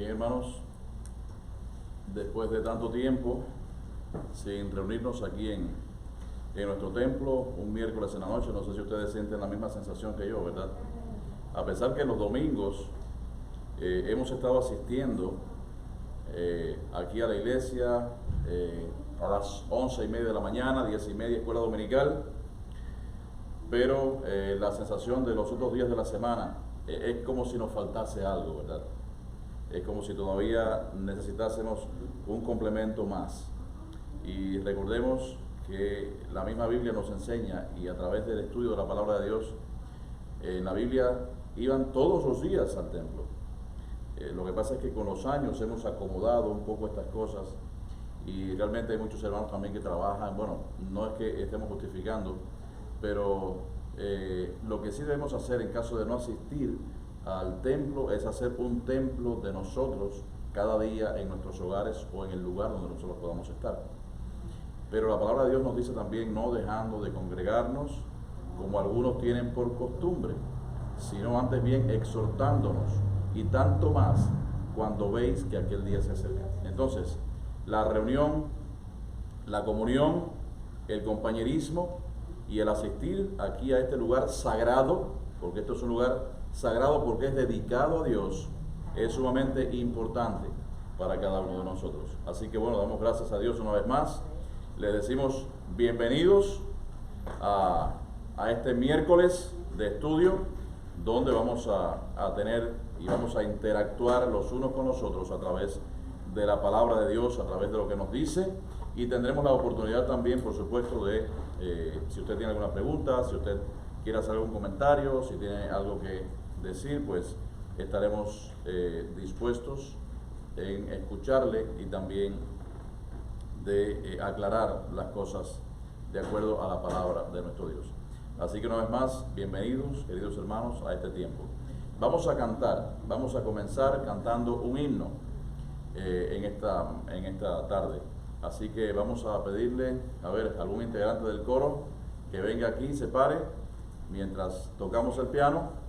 Bien, hermanos, después de tanto tiempo sin reunirnos aquí en nuestro templo, un miércoles en la noche, no sé si ustedes sienten la misma sensación que yo, ¿verdad? A pesar que los domingos hemos estado asistiendo aquí a la iglesia a las 11:30 de la mañana, 10:30 escuela dominical, pero la sensación de los otros días de la semana es como si nos faltase algo, ¿verdad? Es como si todavía necesitásemos un complemento más. Y recordemos que la misma Biblia nos enseña, y a través del estudio de la palabra de Dios, en la Biblia iban todos los días al templo. Lo que pasa es que con los años hemos acomodado un poco estas cosas, y realmente hay muchos hermanos también que trabajan. Bueno, no es que estemos justificando, pero lo que sí debemos hacer en caso de no asistir al templo es hacer un templo de nosotros cada día en nuestros hogares o en el lugar donde nosotros podamos estar. Pero la palabra de Dios nos dice también: no dejando de congregarnos como algunos tienen por costumbre, sino antes bien exhortándonos, y tanto más cuando veis que aquel día se acerca. Entonces, la reunión, la comunión, el compañerismo y el asistir aquí a este lugar sagrado, porque esto es un lugar sagrado porque es dedicado a Dios, es sumamente importante para cada uno de nosotros. Así que bueno, damos gracias a Dios una vez más. Les decimos bienvenidos a este miércoles de estudio, donde vamos a tener y vamos a interactuar los unos con los otros a través de la palabra de Dios, a través de lo que nos dice, y tendremos la oportunidad también, por supuesto, de si usted tiene alguna pregunta, si usted quiere hacer algún comentario, si tiene algo que decir, pues estaremos dispuestos en escucharle y también de aclarar las cosas de acuerdo a la palabra de nuestro Dios. Así que una vez más, bienvenidos, queridos hermanos, a este tiempo. Vamos a cantar, vamos a comenzar cantando un himno en esta tarde. Así que vamos a pedirle, a ver, algún integrante del coro que venga aquí y se pare mientras tocamos el piano.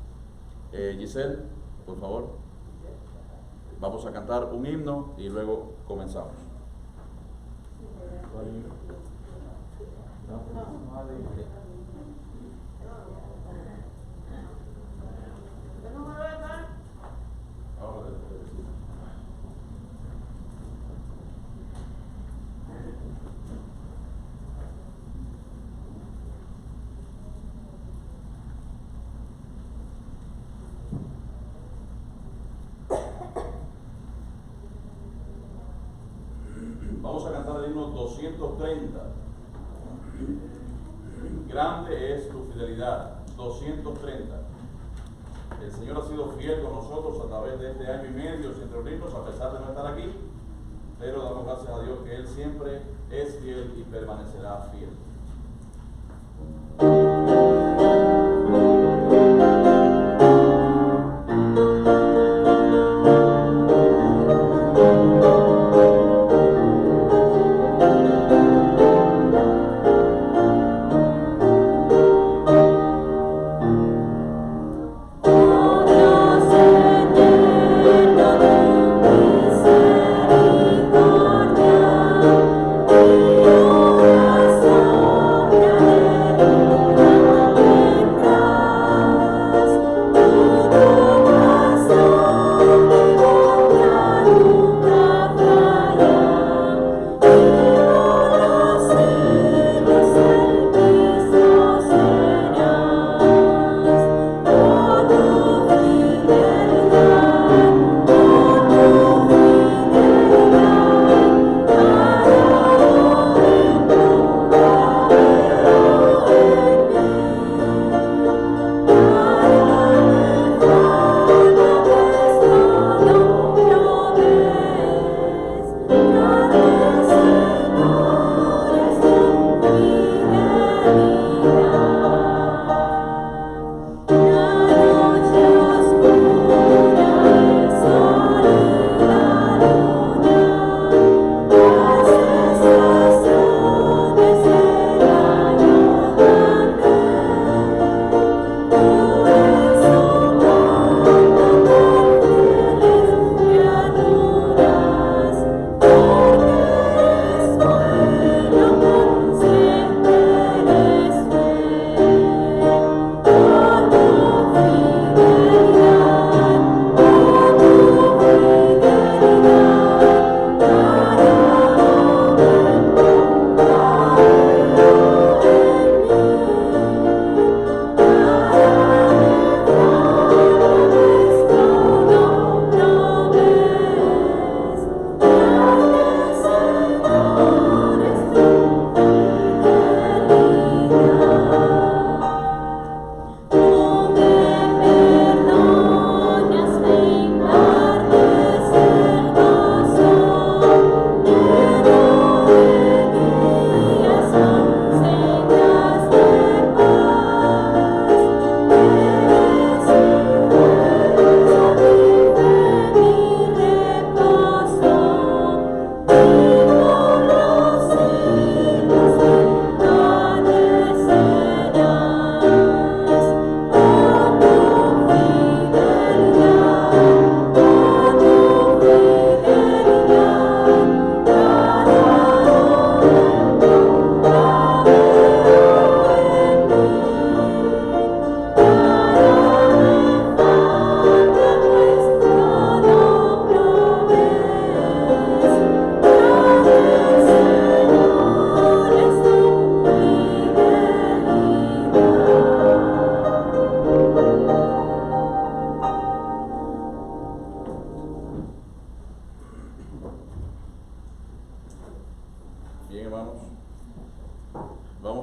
Giselle, por favor. Vamos a cantar un himno y luego comenzamos. Vamos a cantar el himno 230. Grande es tu fidelidad. 230. El Señor ha sido fiel con nosotros a través de este año y medio sin reunirnos, a pesar de no estar aquí, pero damos gracias a Dios que Él siempre es fiel y permanecerá fiel. Oh,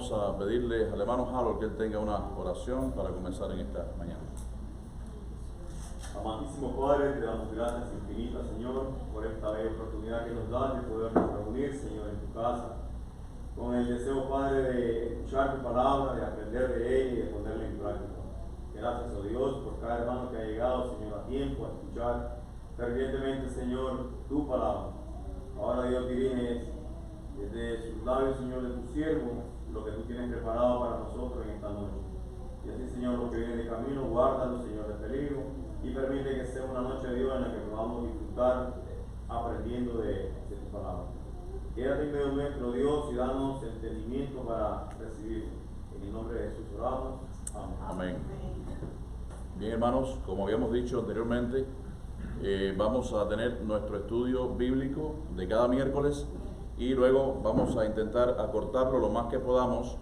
vamos a pedirle al hermano Harold que él tenga una oración para comenzar en esta mañana. Amantísimo Padre, te damos gracias infinitas, Señor, por esta bella oportunidad que nos das de podernos reunir, Señor, en tu casa, con el deseo, Padre, de escuchar tu palabra, de aprender de ella y de ponerla en práctica. Gracias, oh Dios, por cada hermano que ha llegado, Señor, a tiempo a escuchar fervientemente, Señor, tu palabra. Ahora, Dios, dirige desde sus labios, Señor, de tu siervo, lo que tú tienes preparado para nosotros en esta noche. Y así, Señor, lo que viene de camino, guárdalo, Señor, de peligro, y permite que sea una noche de Dios en la que podamos disfrutar aprendiendo de tu palabra. Quédate en medio nuestro, Dios, y danos entendimiento para recibirlo. En el nombre de Jesús oramos. Amén. Amén. Bien, hermanos, como habíamos dicho anteriormente, vamos a tener nuestro estudio bíblico de cada miércoles y luego vamos a intentar acortarlo lo más que podamos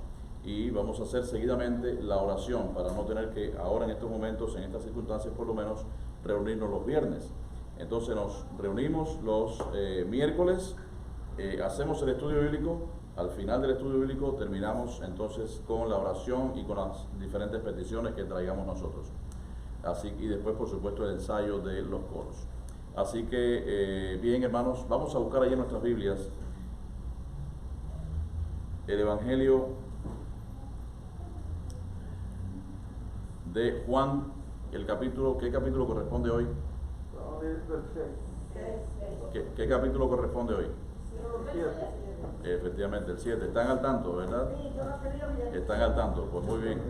y vamos a hacer seguidamente la oración para no tener que ahora en estos momentos, en estas circunstancias por lo menos, reunirnos los viernes. Entonces nos reunimos los miércoles, hacemos el estudio bíblico, al final del estudio bíblico terminamos entonces con la oración y con las diferentes peticiones que traigamos nosotros. Así, y después por supuesto el ensayo de los coros. Así que bien, hermanos, vamos a buscar ahí en nuestras Biblias el Evangelio de Juan, el capítulo, ¿qué capítulo corresponde hoy? ¿Qué capítulo corresponde hoy? Efectivamente, el 7. ¿Están al tanto, verdad? Están al tanto, pues muy bien.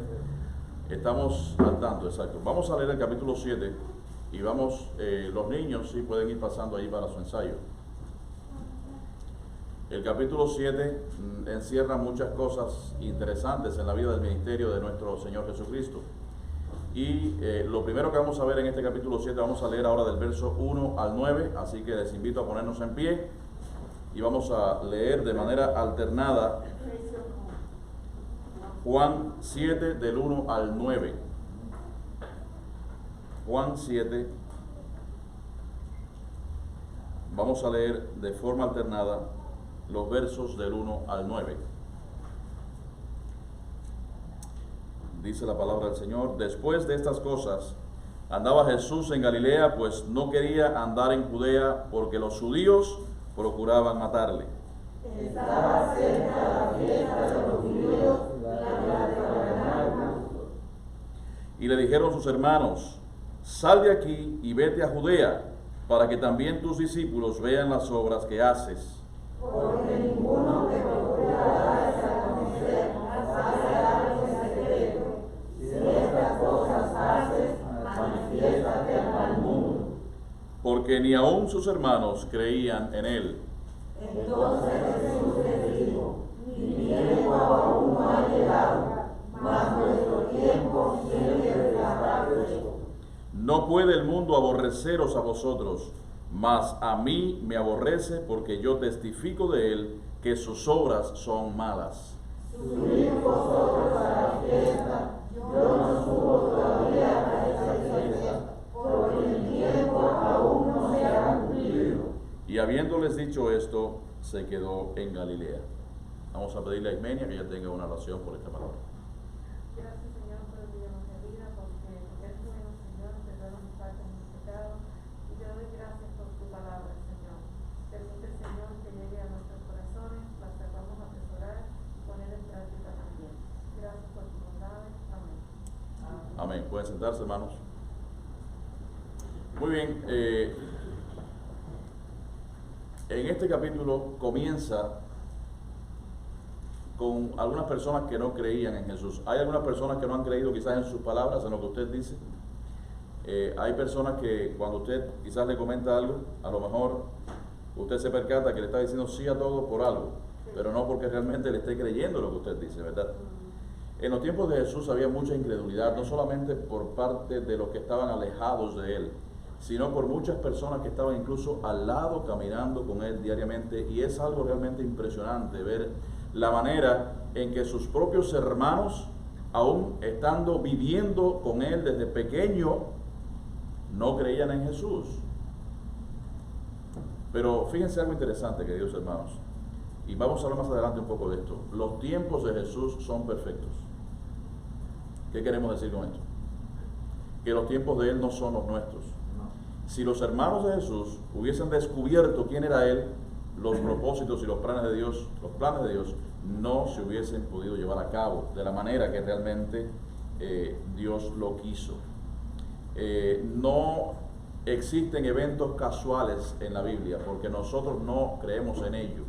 Estamos al tanto, exacto. Vamos a leer el capítulo 7 y vamos, los niños sí pueden ir pasando ahí para su ensayo. El capítulo 7 encierra muchas cosas interesantes en la vida del ministerio de nuestro Señor Jesucristo. Y lo primero que vamos a ver en este capítulo 7, vamos a leer ahora del verso 1 al 9, así que les invito a ponernos en pie y vamos a leer de manera alternada Juan 7 del 1 al 9. Juan 7, vamos a leer de forma alternada los versos del 1 al 9. Dice la palabra del Señor: después de estas cosas, andaba Jesús en Galilea, pues no quería andar en Judea, porque los judíos procuraban matarle. Estaba cerca la fiesta de los judíos, la de Y le dijeron sus hermanos: sal de aquí y vete a Judea, para que también tus discípulos vean las obras que haces. Porque ninguno que procura darse a conocer hace algo en secreto. Si estas cosas haces, manifiéstate al mundo. Porque ni aun sus hermanos creían en él. Entonces Jesús les dijo: mi tiempo aún no ha llegado, mas nuestro tiempo siempre estará presto. No puede el mundo aborreceros a vosotros, mas a mí me aborrece, porque yo testifico de él que sus obras son malas. Subid vosotros a la fiesta, yo no subo todavía a esa fiesta, porque el tiempo aún no se ha cumplido. Y habiéndoles dicho esto, se quedó en Galilea. Vamos a pedirle a Ismenia que ella tenga una oración por esta palabra. Gracias, Señor, por el día de vida, porque es bueno, Señor, perdona mis faltas y mis pecados, y te doy gracias por tu palabra, Señor. Permite, Señor, que llegue a nuestros corazones, la sepamos atesorar y poner en práctica también. Gracias por tu bondad. Amén. Amén. Pueden sentarse, hermanos. Muy bien. En este capítulo comienza con algunas personas que no creían en Jesús. Hay algunas personas que no han creído quizás en sus palabras, en lo que usted dice. Hay personas que cuando usted quizás le comenta algo, a lo mejor usted se percata que le está diciendo sí a todo por algo, pero no porque realmente le esté creyendo lo que usted dice, ¿verdad? En los tiempos de Jesús había mucha incredulidad, no solamente por parte de los que estaban alejados de él, sino por muchas personas que estaban incluso al lado caminando con él diariamente, y es algo realmente impresionante ver la manera en que sus propios hermanos, aún estando viviendo con él desde pequeño, no creían en Jesús. Pero fíjense algo interesante, queridos hermanos, y vamos a hablar más adelante un poco de esto, los tiempos de Jesús son perfectos. ¿Qué queremos decir con esto? Que los tiempos de Él no son los nuestros. Si los hermanos de Jesús hubiesen descubierto quién era Él, los propósitos y los planes de Dios no se hubiesen podido llevar a cabo de la manera que realmente Dios lo quiso. No existen eventos casuales en la Biblia porque nosotros no creemos en ello,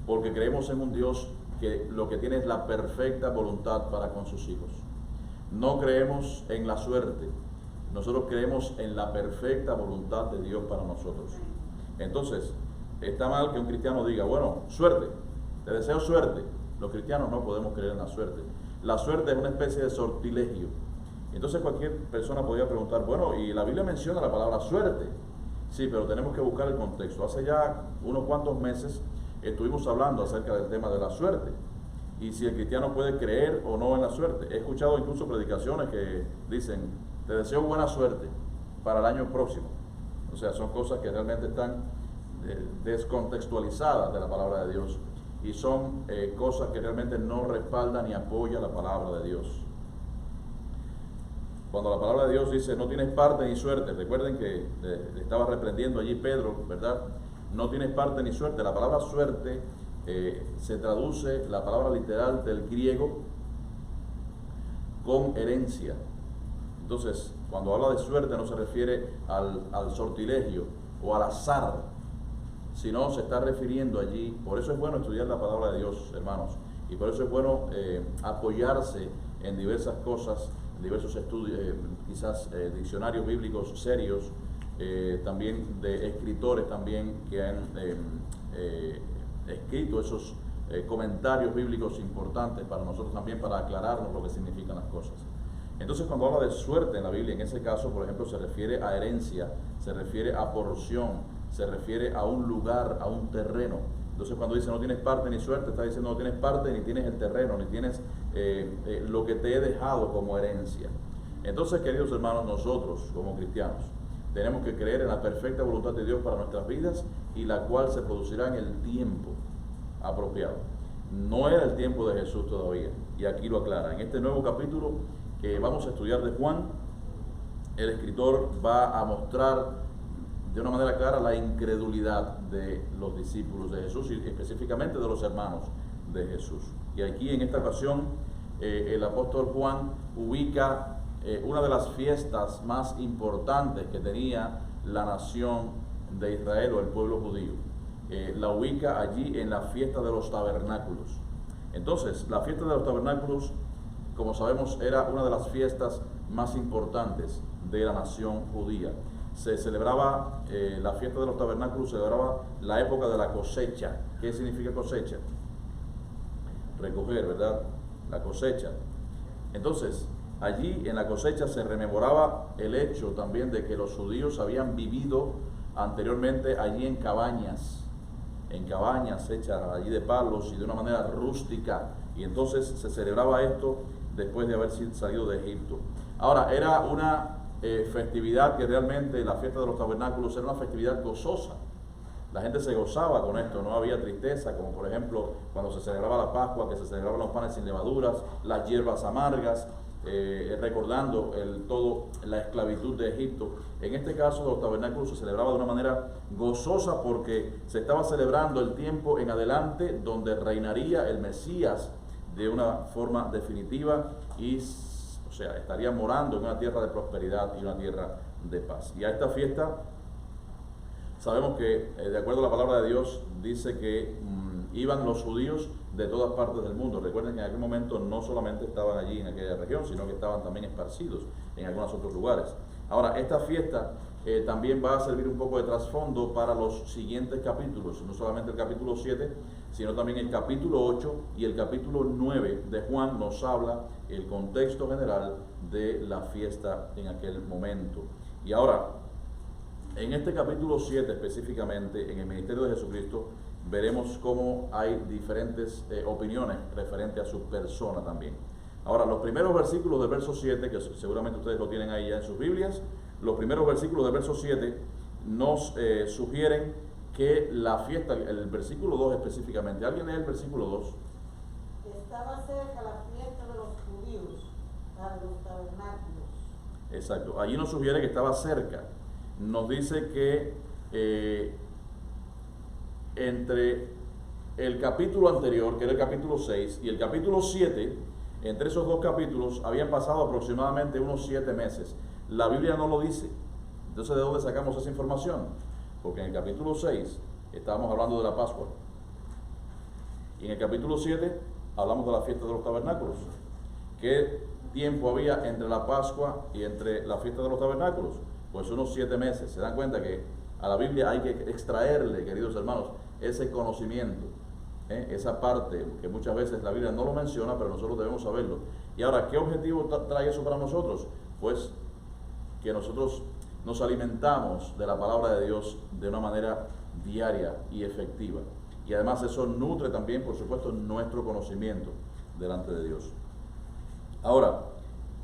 porque creemos en un Dios que lo que tiene es la perfecta voluntad para con sus hijos. No creemos en la suerte, nosotros creemos en la perfecta voluntad de Dios para nosotros. Entonces, está mal que un cristiano diga, bueno, suerte, te deseo suerte. Los cristianos no podemos creer en la suerte. La suerte es una especie de sortilegio. Entonces cualquier persona podría preguntar, bueno, y la Biblia menciona la palabra suerte. Sí, pero tenemos que buscar el contexto. Hace ya unos cuantos meses estuvimos hablando acerca del tema de la suerte y si el cristiano puede creer o no en la suerte. He escuchado incluso predicaciones que dicen, te deseo buena suerte para el año próximo. O sea, son cosas que realmente están descontextualizadas de la palabra de Dios y son cosas que realmente no respaldan ni apoyan la palabra de Dios. Cuando la palabra de Dios dice no tienes parte ni suerte, recuerden que le estaba reprendiendo allí Pedro, ¿verdad? No tienes parte ni suerte. La palabra suerte se traduce, la palabra literal del griego, con herencia. Entonces, cuando habla de suerte no se refiere al sortilegio o al azar, sino se está refiriendo allí. Por eso es bueno estudiar la palabra de Dios, hermanos, y por eso es bueno apoyarse en diversas cosas, en diversos estudios, quizás diccionarios bíblicos serios, también de escritores también que han escrito esos comentarios bíblicos importantes para nosotros también, para aclararnos lo que significan las cosas. Entonces, cuando habla de suerte en la Biblia, en ese caso, por ejemplo, se refiere a herencia, se refiere a porción, se refiere a un lugar, a un terreno. Entonces, cuando dice no tienes parte ni suerte, está diciendo no tienes parte, ni tienes el terreno, ni tienes lo que te he dejado como herencia. Entonces, queridos hermanos, nosotros como cristianos tenemos que creer en la perfecta voluntad de Dios para nuestras vidas y la cual se producirá en el tiempo apropiado. No era el tiempo de Jesús todavía, y aquí lo aclara. En este nuevo capítulo que vamos a estudiar de Juan, el escritor va a mostrar de una manera clara la incredulidad de los discípulos de Jesús y específicamente de los hermanos de Jesús. Y aquí en esta ocasión el apóstol Juan ubica una de las fiestas más importantes que tenía la nación de Israel o el pueblo judío. La ubica allí en la fiesta de los tabernáculos. Entonces, la fiesta de los tabernáculos, como sabemos, era una de las fiestas más importantes de la nación judía. Se celebraba, la fiesta de los tabernáculos celebraba la época de la cosecha. ¿Qué significa cosecha? Recoger, ¿verdad? La cosecha. Entonces, allí en la cosecha se rememoraba el hecho también de que los judíos habían vivido anteriormente allí en cabañas hechas allí de palos y de una manera rústica. Y entonces se celebraba esto después de haber salido de Egipto. Ahora, era una festividad que realmente, la fiesta de los tabernáculos era una festividad gozosa. La gente se gozaba con esto, no había tristeza, como por ejemplo cuando se celebraba la Pascua, que se celebraban los panes sin levaduras, las hierbas amargas, recordando toda la esclavitud de Egipto. En este caso, los tabernáculos se celebraba de una manera gozosa porque se estaba celebrando el tiempo en adelante donde reinaría el Mesías de una forma definitiva y, o sea, estaría morando en una tierra de prosperidad y una tierra de paz. Y a esta fiesta sabemos que, de acuerdo a la palabra de Dios, dice que iban los judíos de todas partes del mundo. Recuerden que en aquel momento no solamente estaban allí en aquella región, sino que estaban también esparcidos en algunos otros lugares. Ahora, esta fiesta también va a servir un poco de trasfondo para los siguientes capítulos, no solamente el capítulo 7, sino también el capítulo 8 y el capítulo 9 de Juan nos habla el contexto general de la fiesta en aquel momento. Y ahora, en este capítulo 7 específicamente, en el ministerio de Jesucristo, veremos cómo hay diferentes opiniones referente a su persona también. Ahora, los primeros versículos del verso 7, que seguramente ustedes lo tienen ahí ya en sus Biblias, los primeros versículos del verso 7 nos sugieren que la fiesta, el versículo 2 específicamente, ¿alguien lee el versículo 2? Estaba cerca la fiesta de los judíos, la de los tabernáculos. Exacto, allí nos sugiere que estaba cerca. Nos dice que entre el capítulo anterior, que era el capítulo 6, y el capítulo 7, entre esos dos capítulos habían pasado aproximadamente unos 7 meses. La Biblia no lo dice. Entonces, ¿de dónde sacamos esa información? Porque en el capítulo 6 estábamos hablando de la Pascua. Y en el capítulo 7 hablamos de la fiesta de los tabernáculos. ¿Qué tiempo había entre la Pascua y entre la fiesta de los tabernáculos? Pues unos 7 meses. Se dan cuenta que a la Biblia hay que extraerle, queridos hermanos, ese conocimiento, esa parte que muchas veces la Biblia no lo menciona, pero nosotros debemos saberlo. Y ahora, ¿qué objetivo trae eso para nosotros? Pues que nosotros nos alimentamos de la palabra de Dios de una manera diaria y efectiva. Y además eso nutre también, por supuesto, nuestro conocimiento delante de Dios. Ahora,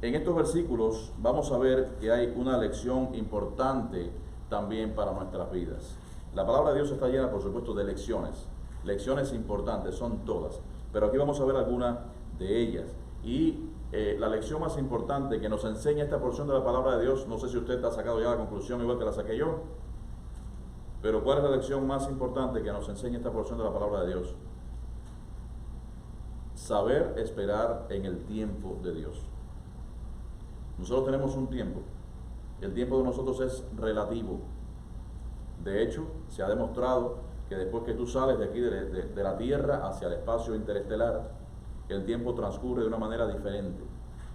en estos versículos vamos a ver que hay una lección importante también para nuestras vidas. La palabra de Dios está llena, por supuesto, de lecciones importantes, son todas, pero aquí vamos a ver algunas de ellas. Y la lección más importante que nos enseña esta porción de la palabra de Dios, no sé si usted ha sacado ya la conclusión igual que la saqué yo, pero ¿cuál es la lección más importante que nos enseña esta porción de la palabra de Dios? Saber esperar en el tiempo de Dios. Nosotros tenemos un tiempo. El tiempo de nosotros es relativo. De hecho, se ha demostrado que después que tú sales de aquí de la Tierra hacia el espacio interestelar, el tiempo transcurre de una manera diferente.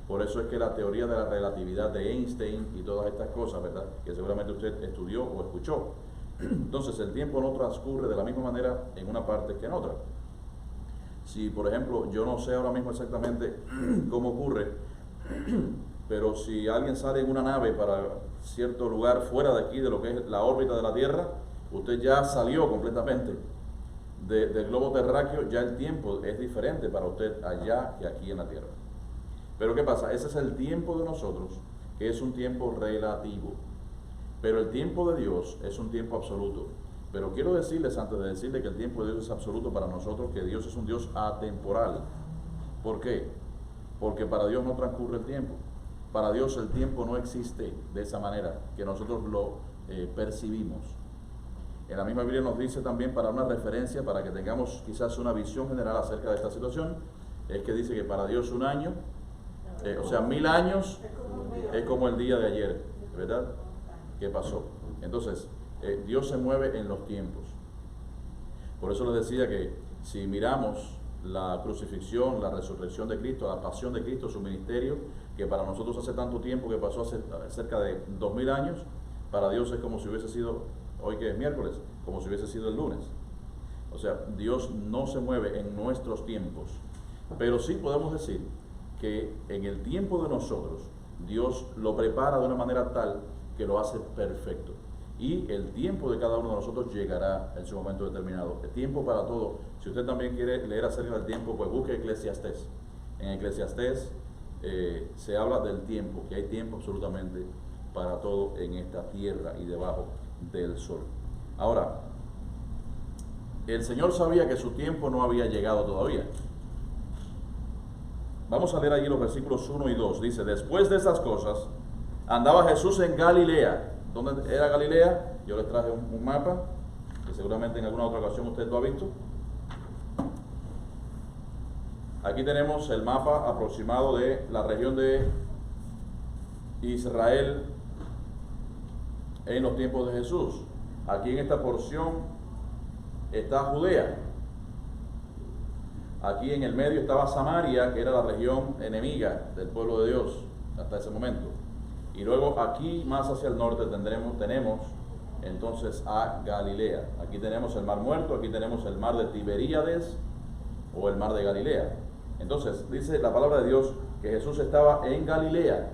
Por eso es que la teoría de la relatividad de Einstein y todas estas cosas, ¿verdad?, que seguramente usted estudió o escuchó. Entonces, el tiempo no transcurre de la misma manera en una parte que en otra. Si, por ejemplo, yo no sé ahora mismo exactamente cómo ocurre, pero si alguien sale en una nave para cierto lugar fuera de aquí, de lo que es la órbita de la Tierra, usted ya salió completamente del globo terráqueo, ya el tiempo es diferente para usted allá que aquí en la Tierra. Pero ¿qué pasa? Ese es el tiempo de nosotros, que es un tiempo relativo. Pero el tiempo de Dios es un tiempo absoluto. Pero quiero decirles, antes de decirle que el tiempo de Dios es absoluto para nosotros, que Dios es un Dios atemporal. ¿Por qué? Porque para Dios no transcurre el tiempo. Para Dios el tiempo no existe de esa manera, que nosotros lo percibimos. En la misma Biblia nos dice también, para una referencia, para que tengamos quizás una visión general acerca de esta situación, es que dice que para Dios un año, o sea, 1000 años es como el día de ayer, ¿verdad?, que pasó. Entonces, Dios se mueve en los tiempos. Por eso les decía que si miramos la crucifixión, la resurrección de Cristo, la pasión de Cristo, su ministerio, que para nosotros hace tanto tiempo, que pasó hace cerca de 2000 años, para Dios es como si hubiese sido, hoy que es miércoles, como si hubiese sido el lunes. O sea, Dios no se mueve en nuestros tiempos, pero sí podemos decir que en el tiempo de nosotros, Dios lo prepara de una manera tal que lo hace perfecto. Y el tiempo de cada uno de nosotros llegará en su momento determinado. El tiempo para todo. Si usted también quiere leer acerca del tiempo, pues busque Eclesiastés. En Eclesiastés se habla del tiempo, que hay tiempo absolutamente para todo en esta tierra y debajo del sol. Ahora, el Señor sabía que su tiempo no había llegado todavía. Vamos a leer allí los versículos 1 y 2. Dice, después de estas cosas, andaba Jesús en Galilea. ¿Dónde era Galilea? Yo les traje un mapa, que seguramente en alguna otra ocasión usted lo ha visto. Aquí tenemos el mapa aproximado de la región de Israel en los tiempos de Jesús. Aquí en esta porción está Judea. Aquí en el medio estaba Samaria, que era la región enemiga del pueblo de Dios hasta ese momento. Y luego aquí más hacia el norte tenemos entonces a Galilea. Aquí tenemos el Mar Muerto, aquí tenemos el Mar de Tiberíades o el Mar de Galilea. Entonces dice la palabra de Dios que Jesús estaba en Galilea.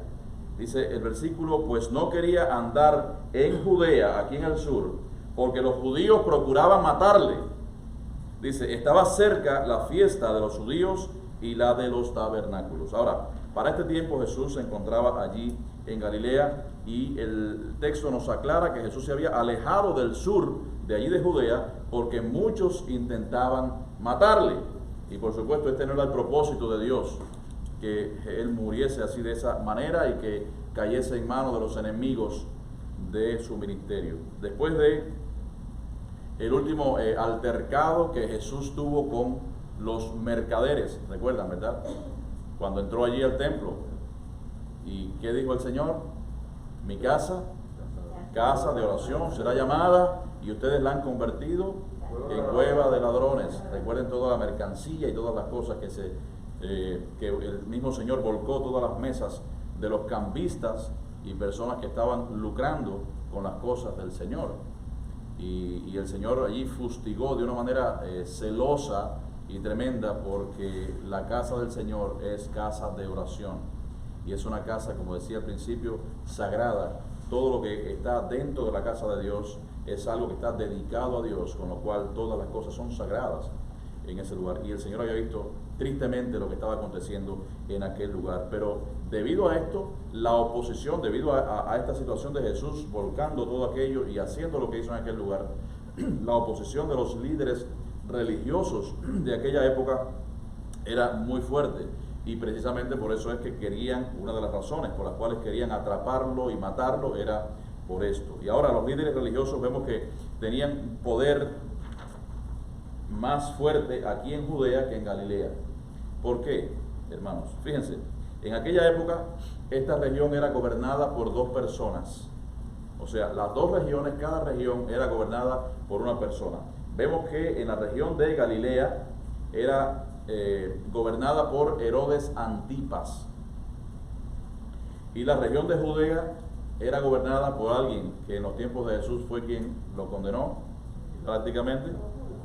Dice el versículo, pues no quería andar en Judea, aquí en el sur, porque los judíos procuraban matarle. Dice, estaba cerca la fiesta de los judíos y la de los tabernáculos. Ahora, Para este tiempo Jesús se encontraba allí en Galilea y el texto nos aclara que Jesús se había alejado del sur de allí de Judea porque muchos intentaban matarle. Y por supuesto este no era el propósito de Dios, que Él muriese así de esa manera y que cayese en manos de los enemigos de su ministerio. Después de el último altercado que Jesús tuvo con los mercaderes, recuerdan, ¿verdad? Cuando entró allí al templo, ¿y qué dijo el Señor? Mi casa, casa de oración será llamada y ustedes la han convertido en cueva de ladrones. Recuerden toda la mercancía y todas las cosas que el mismo Señor volcó, todas las mesas de los cambistas y personas que estaban lucrando con las cosas del Señor. Y el Señor allí fustigó de una manera celosa y tremenda, porque la casa del Señor es casa de oración y es una casa, como decía al principio, sagrada. Todo lo que está dentro de la casa de Dios es algo que está dedicado a Dios, con lo cual todas las cosas son sagradas en ese lugar. Y el Señor había visto tristemente lo que estaba aconteciendo en aquel lugar, pero debido a esto, la oposición, debido a esta situación de Jesús volcando todo aquello y haciendo lo que hizo en aquel lugar, la oposición de los líderes religiosos de aquella época era muy fuerte, y precisamente por eso es que querían, una de las razones por las cuales querían atraparlo y matarlo era por esto. Y ahora los líderes religiosos vemos que tenían poder más fuerte aquí en Judea que en Galilea. ¿Por qué, hermanos? Fíjense, en aquella época esta región era gobernada por dos personas. O sea, las dos regiones, cada región era gobernada por una persona. Vemos que en la región de Galilea era gobernada por Herodes Antipas, y la región de Judea era gobernada por alguien que en los tiempos de Jesús fue quien lo condenó prácticamente.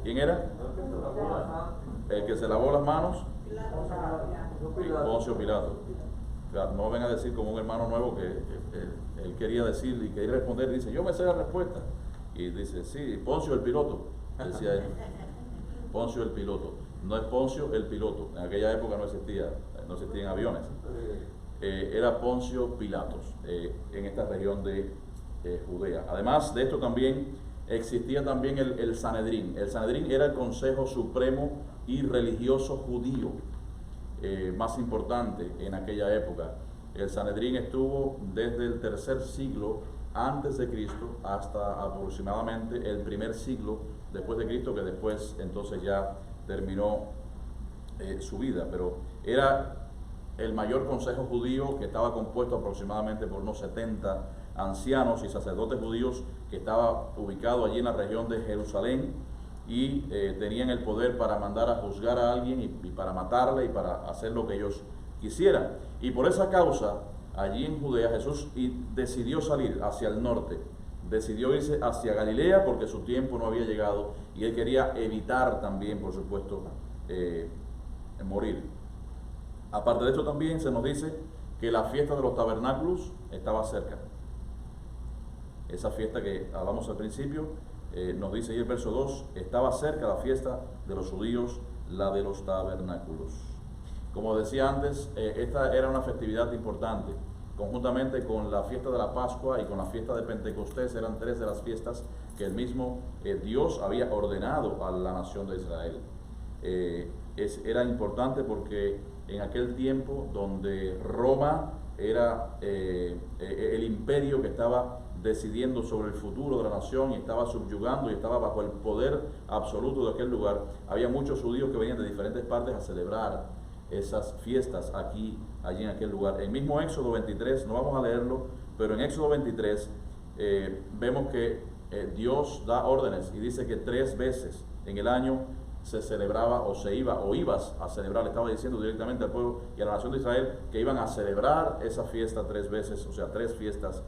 ¿Quién era? El que se lavó las manos, Poncio Pilato. No ven a decir como un hermano nuevo que él quería decir y quería responder, dice, yo me sé la respuesta, y dice, sí, Poncio el piloto, decía él. Poncio el piloto, no es Poncio el piloto. En aquella época no existían aviones. Era Poncio Pilatos en esta región de Judea. Además de esto también existía también el Sanedrín. El Sanedrín era el Consejo Supremo y Religioso Judío más importante en aquella época. El Sanedrín estuvo desde el tercer siglo antes de Cristo hasta aproximadamente el primer siglo después de Cristo, que después entonces ya terminó su vida. Pero era el mayor consejo judío, que estaba compuesto aproximadamente por unos 70 ancianos y sacerdotes judíos, que estaba ubicado allí en la región de Jerusalén, y tenían el poder para mandar a juzgar a alguien y para matarle y para hacer lo que ellos quisieran. Y por esa causa, allí en Judea, Jesús decidió salir hacia el norte, decidió irse hacia Galilea porque su tiempo no había llegado y él quería evitar también, por supuesto, morir. Aparte de esto, también se nos dice que la fiesta de los tabernáculos estaba cerca. Esa fiesta que hablamos al principio, nos dice ahí el verso 2, estaba cerca la fiesta de los judíos, la de los tabernáculos. Como decía antes, esta era una festividad importante, conjuntamente con la fiesta de la Pascua y con la fiesta de Pentecostés. Eran tres de las fiestas que el mismo Dios había ordenado a la nación de Israel. Era importante porque en aquel tiempo donde Roma era el imperio que estaba decidiendo sobre el futuro de la nación y estaba subyugando y estaba bajo el poder absoluto de aquel lugar, había muchos judíos que venían de diferentes partes a celebrar esas fiestas allí en aquel lugar. El mismo Éxodo 23, no vamos a leerlo, pero en Éxodo 23 vemos que Dios da órdenes y dice que 3 veces en el año se celebraba o ibas a celebrar. Le estaba diciendo directamente al pueblo y a la nación de Israel que iban a celebrar esa fiesta 3 veces, o sea, 3 fiestas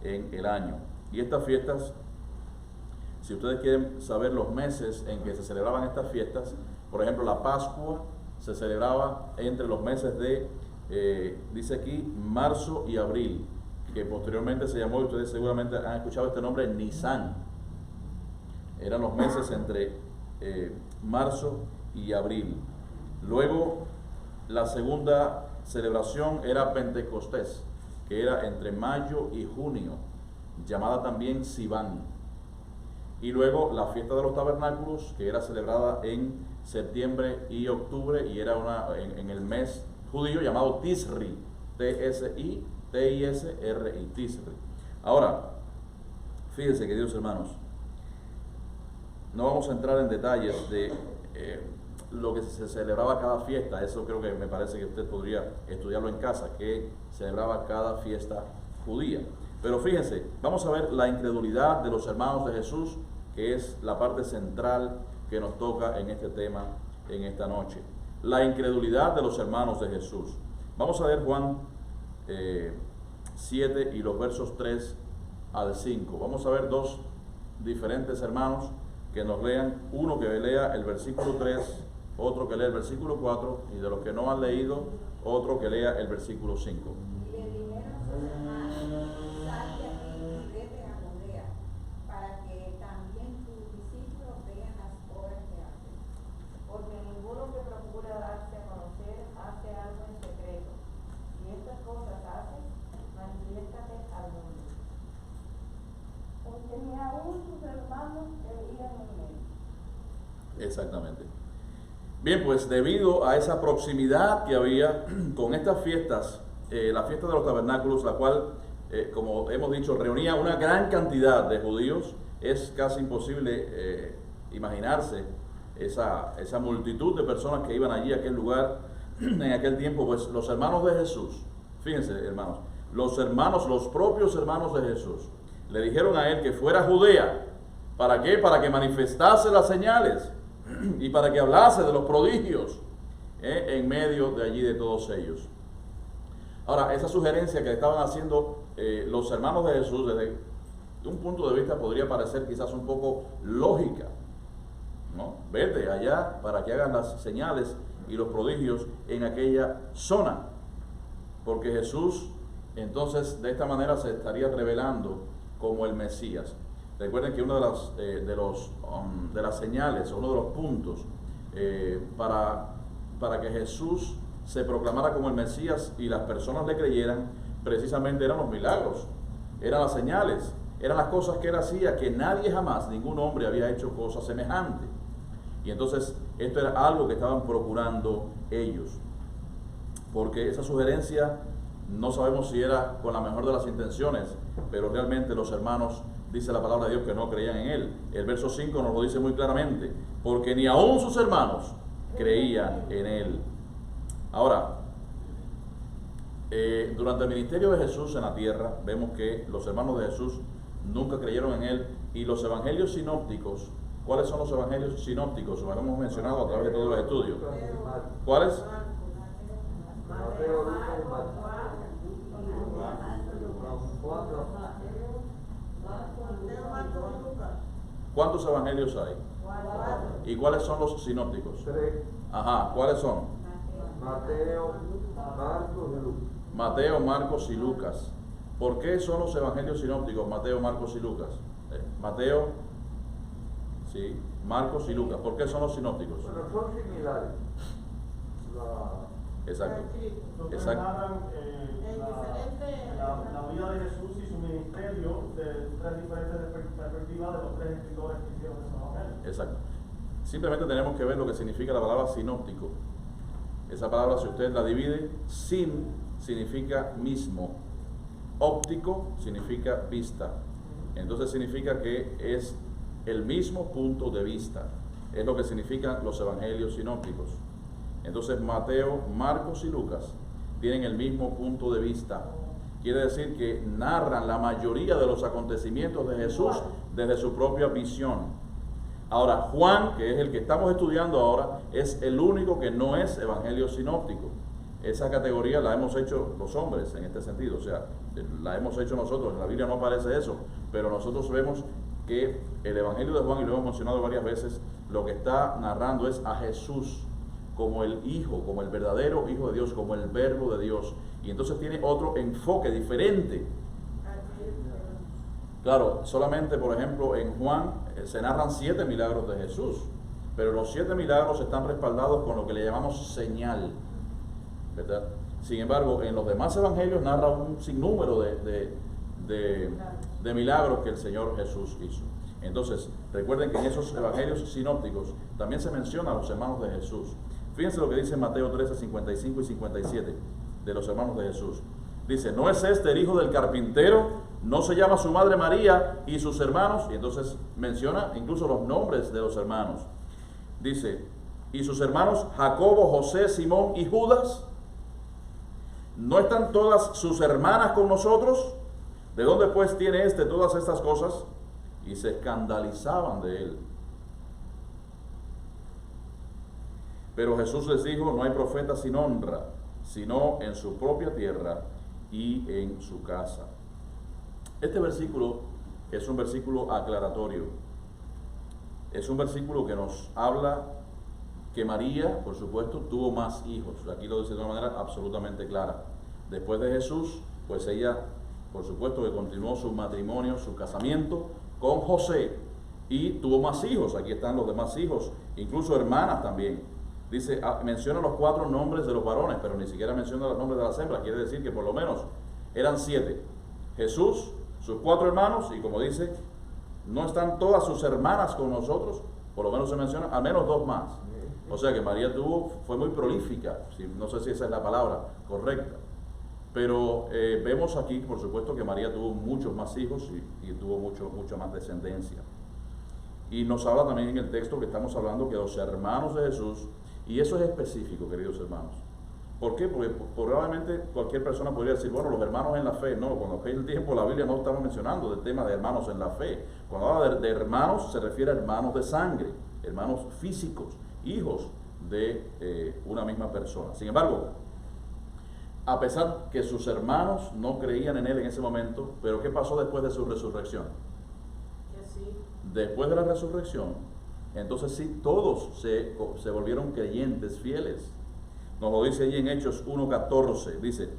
en el año. Y estas fiestas, si ustedes quieren saber los meses en que se celebraban estas fiestas, por ejemplo, la Pascua se celebraba entre los meses de, dice aquí, marzo y abril, que posteriormente se llamó, y ustedes seguramente han escuchado este nombre, Nisan. Eran los meses entre marzo y abril. Luego la segunda celebración era Pentecostés, que era entre mayo y junio, llamada también Sivan. Y luego la fiesta de los tabernáculos, que era celebrada en septiembre y octubre, y era en el mes judío llamado Tisri, T-S-I, T-I-S-R-I, Tisri. Ahora, fíjense, queridos hermanos, no vamos a entrar en detalles de lo que se celebraba cada fiesta. Eso creo que me parece que usted podría estudiarlo en casa, que celebraba cada fiesta judía. Pero fíjense, vamos a ver la incredulidad de los hermanos de Jesús, que es la parte central que nos toca en este tema en esta noche. La incredulidad de los hermanos de Jesús. Vamos a ver Juan 7 y los versos 3 al 5. Vamos a ver dos diferentes hermanos que nos lean, uno que lea el versículo 3, otro que lea el versículo 4, y de los que no han leído, otro que lea el versículo 5. Y le dijeron sus hermanos: sal de aquí y vete a Judea, para que también tus discípulos vean las obras que haces. Porque ninguno que procura darse a conocer hace algo en secreto. Si estas cosas haces, manifiéstate al mundo. Porque ni aún sus hermanos creían en él. Exactamente. Bien, pues debido a esa proximidad que había con estas fiestas, la fiesta de los tabernáculos, la cual, como hemos dicho, reunía una gran cantidad de judíos, es casi imposible imaginarse esa multitud de personas que iban allí a aquel lugar en aquel tiempo. Pues los hermanos de Jesús, fíjense hermanos, los propios hermanos de Jesús, le dijeron a él que fuera a Judea. ¿Para qué? Para que manifestase las señales y para que hablase de los prodigios en medio de allí de todos ellos. Ahora, esa sugerencia que estaban haciendo los hermanos de Jesús, desde un punto de vista podría parecer quizás un poco lógica, ¿no? Vete allá para que hagan las señales y los prodigios en aquella zona, porque Jesús entonces de esta manera se estaría revelando como el Mesías. Recuerden que una de las señales, uno de los puntos para que Jesús se proclamara como el Mesías y las personas le creyeran, precisamente eran los milagros, eran las señales, eran las cosas que él hacía, que nadie jamás, ningún hombre había hecho cosas semejantes. Y entonces esto era algo que estaban procurando ellos, porque esa sugerencia no sabemos si era con la mejor de las intenciones, pero realmente los hermanos, dice la palabra de Dios, que no creían en él. El verso 5 nos lo dice muy claramente, porque ni aún sus hermanos creían en él. Ahora, durante el ministerio de Jesús en la tierra, vemos que los hermanos de Jesús nunca creyeron en él, y los evangelios sinópticos, ¿cuáles son los evangelios sinópticos? Los hemos mencionado a través de todos los estudios. ¿Cuáles? ¿Cuántos evangelios hay? ¿Y cuáles son los sinópticos? Ajá, ¿cuáles son? Mateo, Marcos y Lucas. ¿Por qué son los evangelios sinópticos Mateo, Marcos y Lucas? Mateo, sí, Marcos y Lucas. ¿Por qué son los sinópticos? Bueno, son similares. Exacto. Exacto. Narran la vida de Jesús y su ministerio de tres diferentes perspectivas de los tres escritores que hicieron ese evangelio. Exacto. Simplemente tenemos que ver lo que significa la palabra sinóptico. Esa palabra, si usted la divide, sin significa mismo, óptico significa vista. Entonces significa que es el mismo punto de vista. Es lo que significan los evangelios sinópticos. Entonces Mateo, Marcos y Lucas tienen el mismo punto de vista. Quiere decir que narran la mayoría de los acontecimientos de Jesús desde su propia visión. Ahora, Juan, que es el que estamos estudiando ahora, es el único que no es evangelio sinóptico. Esa categoría la hemos hecho los hombres en este sentido, o sea, la hemos hecho nosotros. En la Biblia no aparece eso, pero nosotros vemos que el evangelio de Juan, y lo hemos mencionado varias veces, lo que está narrando es a Jesús como el Hijo, como el verdadero Hijo de Dios, como el Verbo de Dios. Y entonces tiene otro enfoque diferente. Claro, solamente por ejemplo en Juan se narran 7 milagros de Jesús, pero los 7 milagros están respaldados con lo que le llamamos señal. ¿verdad? Sin embargo, en los demás evangelios narra un sinnúmero de milagros que el Señor Jesús hizo. Entonces, recuerden que en esos evangelios sinópticos también se menciona a los hermanos de Jesús. Fíjense lo que dice Mateo 13, 55 y 57 de los hermanos de Jesús. Dice, ¿no es este el hijo del carpintero? ¿No se llama su madre María y sus hermanos? Y entonces menciona incluso los nombres de los hermanos. Dice, ¿y sus hermanos Jacobo, José, Simón y Judas? ¿No están todas sus hermanas con nosotros? ¿De dónde pues tiene éste todas estas cosas? Y se escandalizaban de él. Pero Jesús les dijo, no hay profeta sin honra, sino en su propia tierra y en su casa. Este versículo es un versículo aclaratorio. Es un versículo que nos habla que María, por supuesto, tuvo más hijos. Aquí lo dice de una manera absolutamente clara. Después de Jesús, pues ella, por supuesto, que continuó su matrimonio, su casamiento con José y tuvo más hijos. Aquí están los demás hijos, incluso hermanas también. Dice, menciona los 4 nombres de los varones, pero ni siquiera menciona los nombres de las hembras. Quiere decir que por lo menos eran 7. Jesús, sus 4 hermanos, y como dice, no están todas sus hermanas con nosotros, por lo menos se menciona al menos 2 más. O sea que María fue muy prolífica, no sé si esa es la palabra correcta, pero vemos aquí, por supuesto, que María tuvo muchos más hijos y tuvo mucha más descendencia. Y nos habla también en el texto que estamos hablando que los hermanos de Jesús, y eso es específico, queridos hermanos. ¿Por qué? Porque probablemente cualquier persona podría decir, bueno, los hermanos en la fe. No, cuando cae el tiempo, la Biblia no estamos mencionando del tema de hermanos en la fe. Cuando habla de hermanos, se refiere a hermanos de sangre, hermanos físicos, hijos de una misma persona. Sin embargo, a pesar que sus hermanos no creían en él en ese momento, pero ¿qué pasó después de su resurrección? Después de la resurrección, entonces sí, todos se volvieron creyentes fieles. Nos lo dice allí en Hechos 1:14, dice,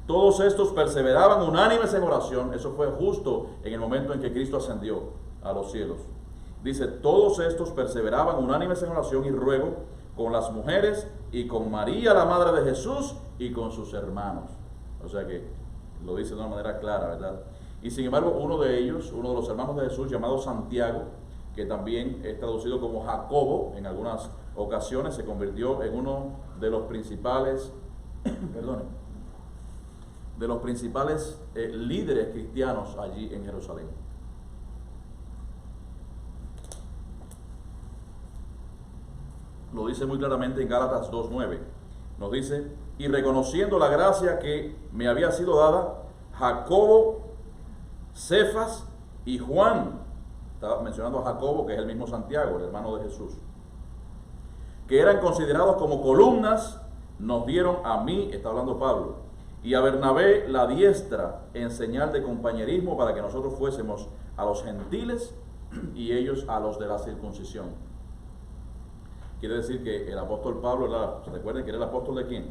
todos estos perseveraban unánimes en oración. Eso fue justo en el momento en que Cristo ascendió a los cielos. Dice, todos estos perseveraban unánimes en oración y ruego con las mujeres y con María, la madre de Jesús, y con sus hermanos. O sea que lo dice de una manera clara, ¿verdad? Y sin embargo, uno de ellos, uno de los hermanos de Jesús, llamado Santiago, que también es traducido como Jacobo en algunas ocasiones, se convirtió en uno de los principales, líderes cristianos allí en Jerusalén. Lo dice muy claramente en Gálatas 2:9. Nos dice, y reconociendo la gracia que me había sido dada, Jacobo, Cefas y Juan, estaba mencionando a Jacobo, que es el mismo Santiago, el hermano de Jesús, que eran considerados como columnas, nos dieron a mí, está hablando Pablo, y a Bernabé la diestra en señal de compañerismo para que nosotros fuésemos a los gentiles y ellos a los de la circuncisión. Quiere decir que el apóstol Pablo, recuerden que era el apóstol de quién?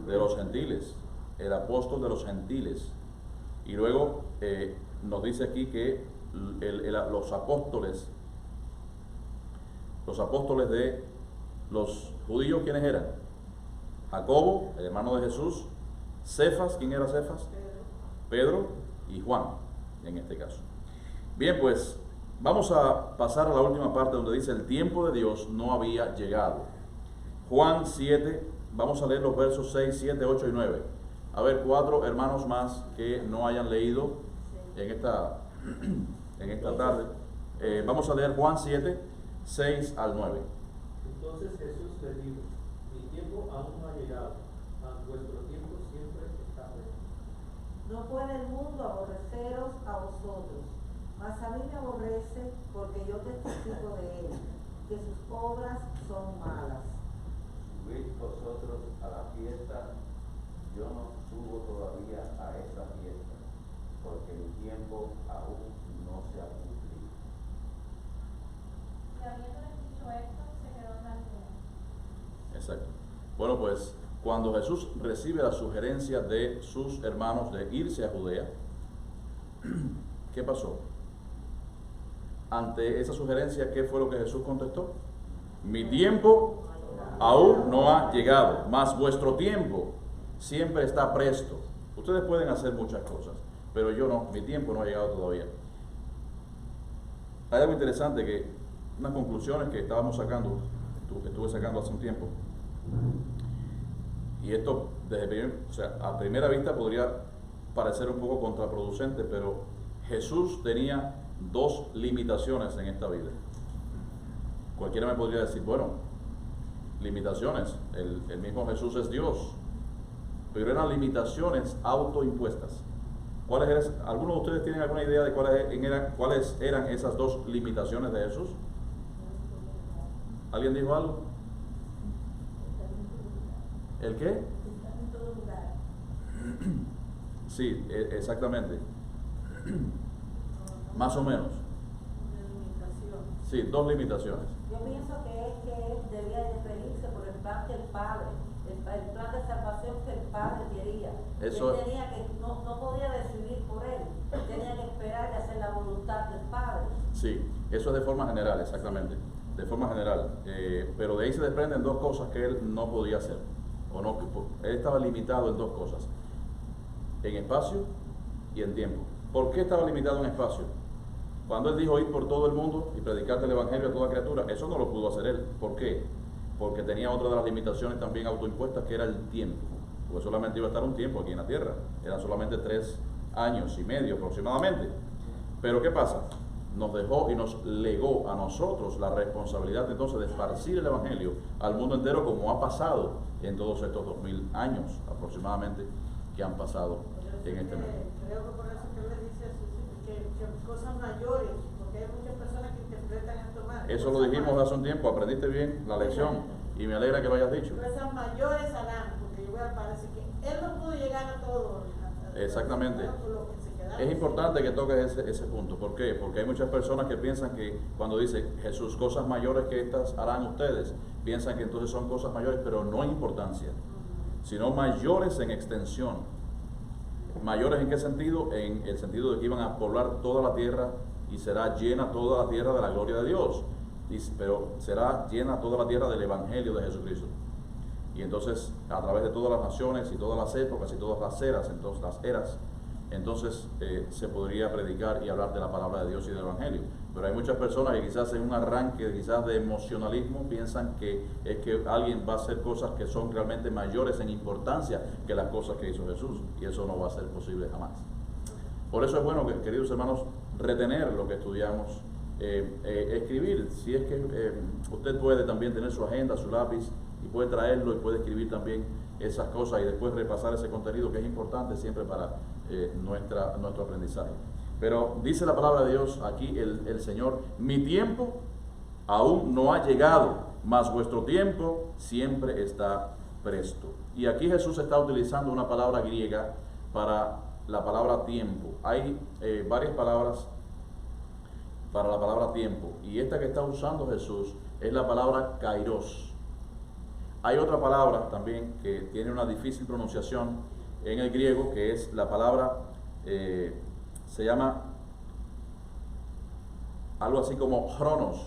De los gentiles, el apóstol de los gentiles. Y luego nos dice aquí que los apóstoles de los judíos, ¿quiénes eran? Jacobo, el hermano de Jesús, Cefas, ¿quién era Cefas? Pedro y Juan, en este caso. Bien, pues vamos a pasar a la última parte donde dice el tiempo de Dios no había llegado. Juan 7, vamos a leer los versos 6, 7, 8 y 9. A ver, 4 hermanos más que no hayan leído en esta tarde. Vamos a leer Juan 7, 6 al 9. Entonces Jesús les dijo, mi tiempo aún no ha llegado, mas vuestro tiempo siempre está ready. No puede el mundo aborreceros a vosotros, mas a mí me aborrece porque yo testifico de él, que sus obras son malas. Subid vosotros a la fiesta, yo no subo todavía a esa fiesta, porque mi tiempo aún no se ha cumplido. Y habiéndoles dicho esto, se quedó en Galilea. Exacto. Bueno, pues cuando Jesús recibe la sugerencia de sus hermanos de irse a Judea, ¿qué pasó? Ante esa sugerencia, ¿qué fue lo que Jesús contestó? Mi tiempo aún no ha llegado, mas vuestro tiempo siempre está presto. Ustedes pueden hacer muchas cosas, pero yo no, mi tiempo no ha llegado todavía. Hay algo interesante, que unas conclusiones que estábamos sacando, estuve sacando hace un tiempo, y esto a primera vista podría parecer un poco contraproducente, pero Jesús tenía dos limitaciones en esta vida. Cualquiera me podría decir, bueno, limitaciones, el mismo Jesús es Dios, pero eran limitaciones autoimpuestas. ¿Algunos de ustedes tienen alguna idea de cuáles eran esas dos limitaciones de Jesús? ¿Alguien dijo algo? ¿El qué? Sí, exactamente. Más o menos. Sí, dos limitaciones. Yo pienso que es que él debía referirse por el plan del Padre, el plan de salvación que el Padre quería. Eso, él tenía que, no podía decidir por él tenía que esperar y hacer la voluntad del Padre. Sí, eso es de forma general, exactamente, de forma general. Pero de ahí se desprenden dos cosas que él no podía hacer. Él estaba limitado en dos cosas, en espacio y en tiempo. ¿Por qué estaba limitado en espacio? Cuando él dijo ir por todo el mundo y predicar el evangelio a toda criatura, eso no lo pudo hacer él. ¿Por qué? Porque tenía otra de las limitaciones también autoimpuestas, que era el tiempo. Porque solamente iba a estar un tiempo aquí en la tierra. Eran solamente 3 años y medio aproximadamente. Pero ¿qué pasa? Nos dejó y nos legó a nosotros la responsabilidad entonces de esparcir el evangelio al mundo entero, como ha pasado en todos estos 2000 años aproximadamente que han pasado en este mundo. Creo que por eso que él le dice que cosas mayores, porque hay muchas personas que interpretan esto mal. Eso lo dijimos hace un tiempo, aprendiste bien la lección y me alegra que lo hayas dicho. Cosas mayores harán, porque yo voy a parecer que él no pudo llegar a todo. Exactamente. Es importante que toques ese punto. ¿Por qué? Porque hay muchas personas que piensan que cuando dice Jesús, cosas mayores que estas harán ustedes, piensan que entonces son cosas mayores, pero no en importancia, sino mayores en extensión. ¿Mayores en qué sentido? En el sentido de que iban a poblar toda la tierra y será llena toda la tierra de la gloria de Dios. Pero será llena toda la tierra del evangelio de Jesucristo. Y entonces, a través de todas las naciones y todas las épocas y todas las eras, entonces se podría predicar y hablar de la palabra de Dios y del evangelio. Pero hay muchas personas que quizás en un arranque quizás de emocionalismo piensan que es que alguien va a hacer cosas que son realmente mayores en importancia que las cosas que hizo Jesús, y eso no va a ser posible jamás. Por eso es bueno, que, queridos hermanos, retener lo que estudiamos, escribir. Si es que usted puede también tener su agenda, su lápiz, y puede traerlo y puede escribir también esas cosas y después repasar ese contenido, que es importante siempre para nuestro aprendizaje. Pero dice la palabra de Dios aquí el Señor: mi tiempo aún no ha llegado, mas vuestro tiempo siempre está presto. Y aquí Jesús está utilizando una palabra griega para la palabra tiempo. Hay varias palabras para la palabra tiempo, y esta que está usando Jesús es la palabra kairos. Hay otra palabra también que tiene una difícil pronunciación en el griego, que es la palabra, se llama algo así como chronos,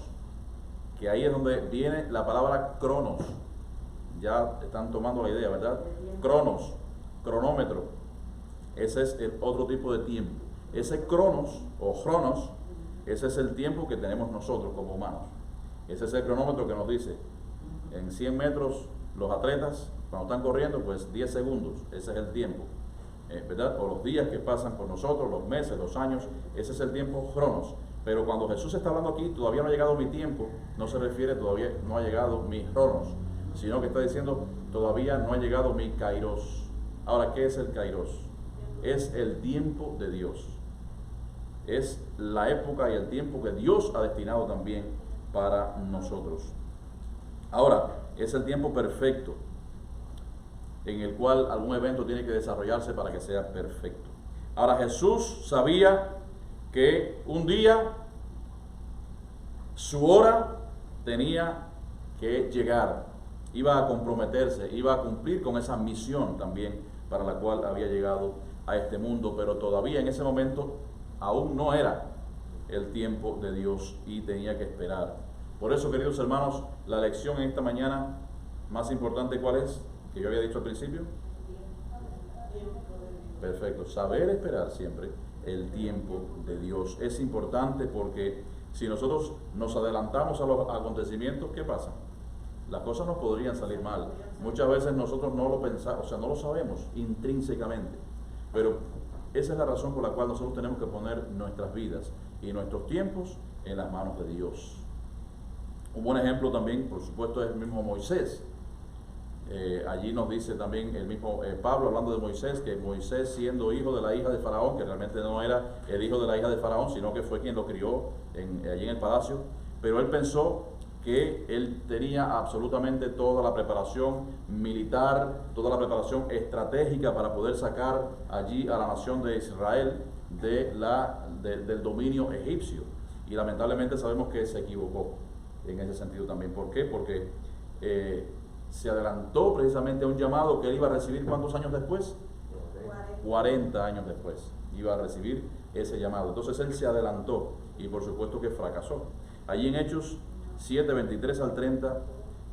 que ahí es donde viene la palabra cronos. Ya están tomando la idea, ¿verdad? Cronos, cronómetro. Ese es el otro tipo de tiempo. Ese cronos o chronos, ese es el tiempo que tenemos nosotros como humanos. Ese es el cronómetro que nos dice: en 100 metros los atletas, cuando están corriendo, pues 10 segundos, ese es el tiempo, ¿verdad? O los días que pasan por nosotros, los meses, los años, ese es el tiempo chronos. Pero cuando Jesús está hablando aquí, todavía no ha llegado mi tiempo, no se refiere todavía no ha llegado mi chronos, sino que está diciendo todavía no ha llegado mi kairos. Ahora, ¿qué es el kairos? Es el tiempo de Dios. Es la época y el tiempo que Dios ha destinado también para nosotros. Ahora, es el tiempo perfecto en el cual algún evento tiene que desarrollarse para que sea perfecto. Ahora, Jesús sabía que un día su hora tenía que llegar, iba a comprometerse, iba a cumplir con esa misión también para la cual había llegado a este mundo, pero todavía en ese momento aún no era el tiempo de Dios y tenía que esperar. Por eso, queridos hermanos, la lección en esta mañana más importante, ¿cuál es? Que yo había dicho al principio. Perfecto. Saber esperar siempre el tiempo de Dios es importante, porque si nosotros nos adelantamos a los acontecimientos, ¿qué pasa? Las cosas nos podrían salir mal. Muchas veces nosotros no lo pensamos, o sea, no lo sabemos intrínsecamente. Pero esa es la razón por la cual nosotros tenemos que poner nuestras vidas y nuestros tiempos en las manos de Dios. Un buen ejemplo también, por supuesto, es el mismo Moisés. Allí nos dice también el mismo Pablo, hablando de Moisés, que Moisés, siendo hijo de la hija de Faraón, que realmente no era el hijo de la hija de Faraón, sino que fue quien lo crió allí en el palacio, pero él pensó que él tenía absolutamente toda la preparación militar, toda la preparación estratégica para poder sacar allí a la nación de Israel del dominio egipcio. Y lamentablemente sabemos que se equivocó en ese sentido también. ¿Por qué? Porque se adelantó precisamente a un llamado que él iba a recibir ¿cuántos años después? 40 años después iba a recibir ese llamado. Entonces él se adelantó y por supuesto que fracasó. Allí en Hechos 7, 23 al 30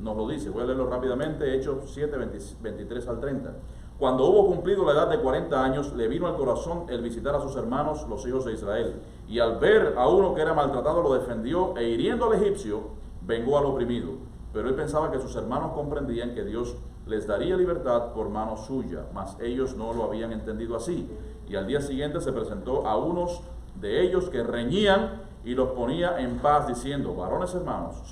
nos lo dice. Voy a leerlo rápidamente. Hechos 7, 23 al 30. Cuando hubo cumplido la edad de 40 años, le vino al corazón el visitar a sus hermanos, los hijos de Israel. Y al ver a uno que era maltratado, lo defendió, e hiriendo al egipcio, vengó al oprimido. Pero él pensaba que sus hermanos comprendían que Dios les daría libertad por mano suya, mas ellos no lo habían entendido así. Y al día siguiente se presentó a unos de ellos que reñían y los ponía en paz, diciendo: varones hermanos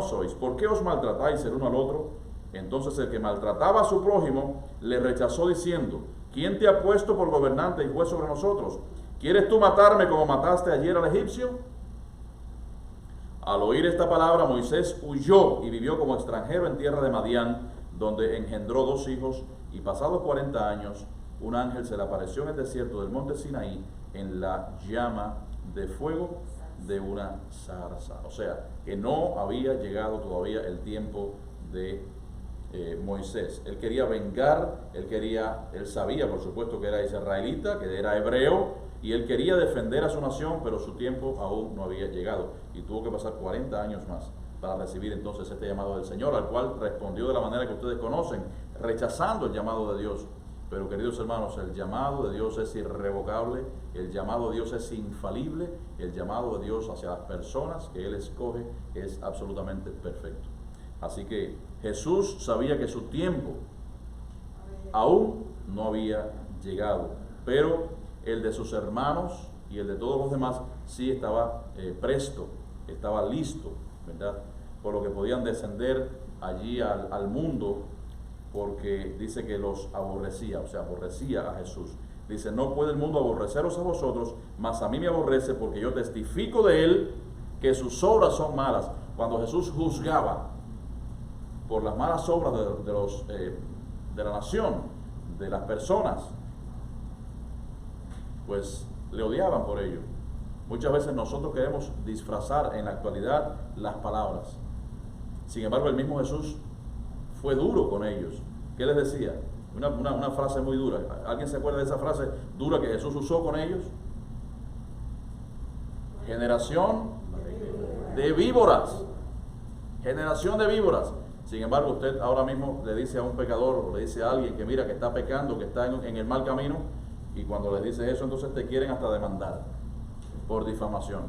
sois, ¿por qué os maltratáis el uno al otro? Entonces el que maltrataba a su prójimo le rechazó, diciendo: ¿quién te ha puesto por gobernante y juez sobre nosotros? ¿Quieres tú matarme como mataste ayer al egipcio? Al oír esta palabra, Moisés huyó y vivió como extranjero en tierra de Madián, donde engendró 2 hijos, y pasados 40 años, un ángel se le apareció en el desierto del monte Sinaí en la llama de fuego de una zarza. O sea, que no había llegado todavía el tiempo de Moisés. Él quería vengar, él sabía por supuesto que era israelita, que era hebreo, y él quería defender a su nación, pero su tiempo aún no había llegado, y tuvo que pasar 40 años más para recibir entonces este llamado del Señor, al cual respondió de la manera que ustedes conocen, rechazando el llamado de Dios. Pero queridos hermanos, el llamado de Dios es irrevocable, el llamado de Dios es infalible, el llamado de Dios hacia las personas que Él escoge es absolutamente perfecto. Así que Jesús sabía que su tiempo aún no había llegado, pero el de sus hermanos y el de todos los demás sí estaba presto, estaba listo, ¿verdad? Por lo que podían descender allí al mundo, porque dice que los aborrecía, o sea, aborrecía a Jesús. Dice: no puede el mundo aborreceros a vosotros, mas a mí me aborrece, porque yo testifico de él que sus obras son malas. Cuando Jesús juzgaba por las malas obras de la nación, de las personas, pues le odiaban por ello. Muchas veces nosotros queremos disfrazar en la actualidad las palabras. Sin embargo, el mismo Jesús fue duro con ellos. ¿Qué les decía? Una frase muy dura. ¿Alguien se acuerda de esa frase dura que Jesús usó con ellos? Generación de víboras. Generación de víboras. Sin embargo, usted ahora mismo le dice a un pecador, o le dice a alguien que mira que está pecando, que está en el mal camino, y cuando le dice eso, entonces te quieren hasta demandar por difamación.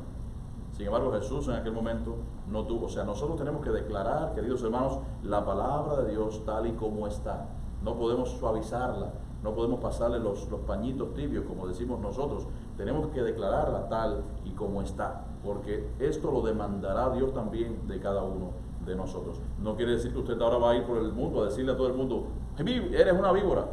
Sin embargo, Jesús en aquel momento no tuvo. O sea, nosotros tenemos que declarar, queridos hermanos, la palabra de Dios tal y como está. No podemos suavizarla, no podemos pasarle los pañitos tibios, como decimos nosotros. Tenemos que declararla tal y como está, porque esto lo demandará Dios también de cada uno de nosotros. No quiere decir que usted ahora va a ir por el mundo a decirle a todo el mundo: eres una víbora,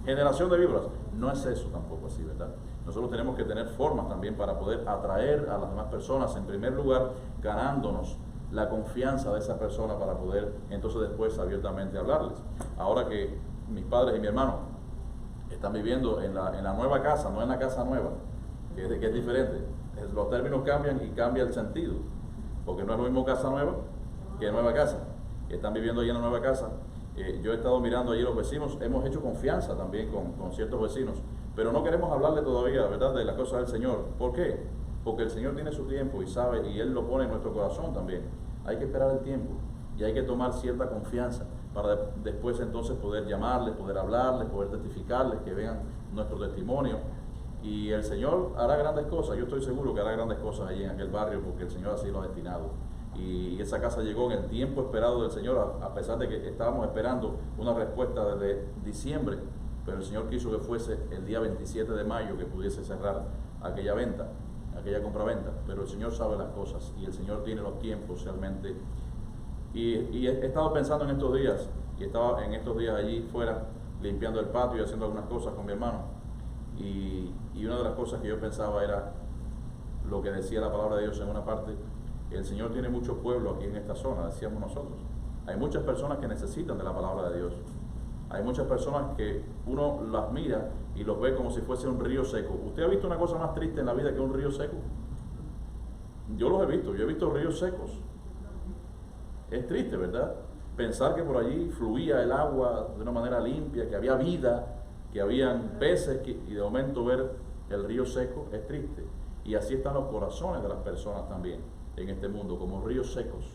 generación de víboras. No es eso tampoco así, ¿verdad? Nosotros tenemos que tener formas también para poder atraer a las demás personas, en primer lugar, ganándonos la confianza de esa persona para poder entonces después abiertamente hablarles. Ahora que mis padres y mi hermano están viviendo en la nueva casa, no en la casa nueva, que es diferente. Los términos cambian y cambia el sentido, porque no es lo mismo casa nueva que nueva casa. Están viviendo ahí en la nueva casa. Yo he estado mirando allí los vecinos, hemos hecho confianza también con ciertos vecinos, pero no queremos hablarle todavía, ¿verdad?, de las cosas del Señor. ¿Por qué? Porque el Señor tiene su tiempo y sabe, y Él lo pone en nuestro corazón también. Hay que esperar el tiempo. Y y hay que tomar cierta confianza para después entonces poder llamarles, poder hablarles, poder testificarles, que vean nuestro testimonio. Y el Señor hará grandes cosas, yo estoy seguro que hará grandes cosas allí en aquel barrio, porque el Señor así lo ha destinado. Y esa casa llegó en el tiempo esperado del Señor, a pesar de que estábamos esperando una respuesta desde diciembre, pero el Señor quiso que fuese el día 27 de mayo que pudiese cerrar aquella venta, aquella compraventa. Pero el Señor sabe las cosas y el Señor tiene los tiempos realmente. Y he estado pensando en estos días, y estaba en estos días allí fuera limpiando el patio y haciendo algunas cosas con mi hermano. Y una de las cosas que yo pensaba era lo que decía la palabra de Dios en una parte. El Señor tiene mucho pueblo aquí en esta zona, decíamos nosotros. Hay muchas personas que necesitan de la palabra de Dios. Hay muchas personas que uno las mira y los ve como si fuese un río seco. ¿Usted ha visto una cosa más triste en la vida que un río seco? Yo los he visto, yo he visto ríos secos. Es triste, ¿verdad? Pensar que por allí fluía el agua de una manera limpia, que había vida, que habían peces, y de momento ver el río seco es triste. Y así están los corazones de las personas también en este mundo, como ríos secos,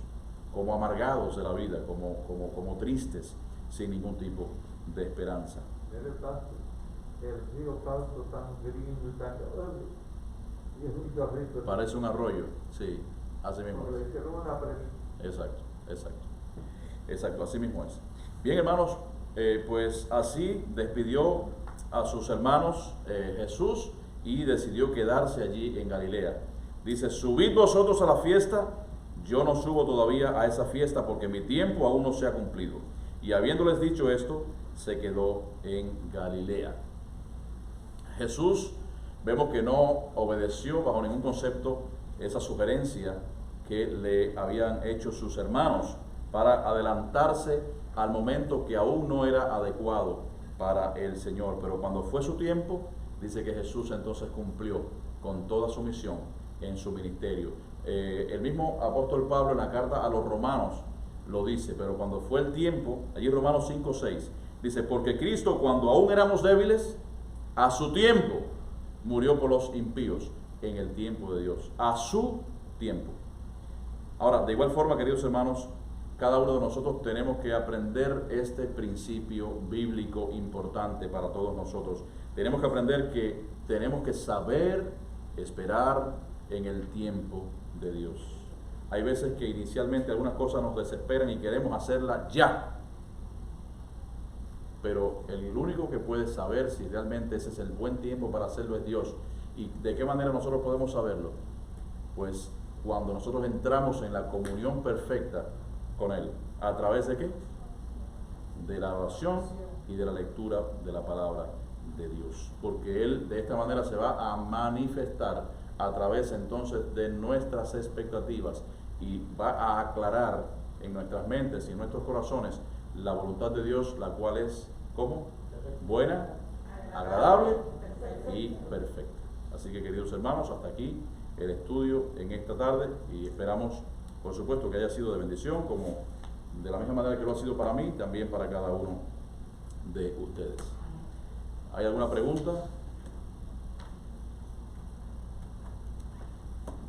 como amargados de la vida, como tristes, sin ningún tipo de esperanza. Mire tanto, el río tanto tan lindo y tan grande, y es un chorrito. Parece un arroyo, sí, así mismo Como le es. hicieron una presa. Exacto, así mismo es. Bien, hermanos, pues así despidió a sus hermanos Jesús y decidió quedarse allí en Galilea. Dice, subid vosotros a la fiesta, yo no subo todavía a esa fiesta porque mi tiempo aún no se ha cumplido. Y habiéndoles dicho esto, se quedó en Galilea. Jesús, vemos que no obedeció bajo ningún concepto esa sugerencia que le habían hecho sus hermanos para adelantarse al momento que aún no era adecuado para el Señor. Pero cuando fue su tiempo, dice que Jesús entonces cumplió con toda su misión en su ministerio. El mismo apóstol Pablo en la carta a los romanos lo dice, pero cuando fue el tiempo, allí Romanos 5:6, dice, porque Cristo cuando aún éramos débiles, a su tiempo murió por los impíos en el tiempo de Dios, a su tiempo. Ahora, de igual forma, queridos hermanos, cada uno de nosotros tenemos que aprender este principio bíblico importante para todos nosotros. Tenemos que aprender que tenemos que saber esperar en el tiempo de Dios. Hay veces que inicialmente algunas cosas nos desesperan y queremos hacerlas ya. Pero el único que puede saber si realmente ese es el buen tiempo para hacerlo es Dios. ¿Y de qué manera nosotros podemos saberlo? Pues cuando nosotros entramos en la comunión perfecta con Él. ¿A través de qué? De la oración y de la lectura de la palabra de Dios. Porque Él de esta manera se va a manifestar a través entonces de nuestras expectativas y va a aclarar en nuestras mentes y en nuestros corazones la voluntad de Dios, la cual es, ¿cómo? Buena, agradable y perfecta. Así que, queridos hermanos, hasta aquí el estudio en esta tarde y esperamos, por supuesto, que haya sido de bendición, como de la misma manera que lo ha sido para mí, también para cada uno de ustedes. ¿Hay alguna pregunta?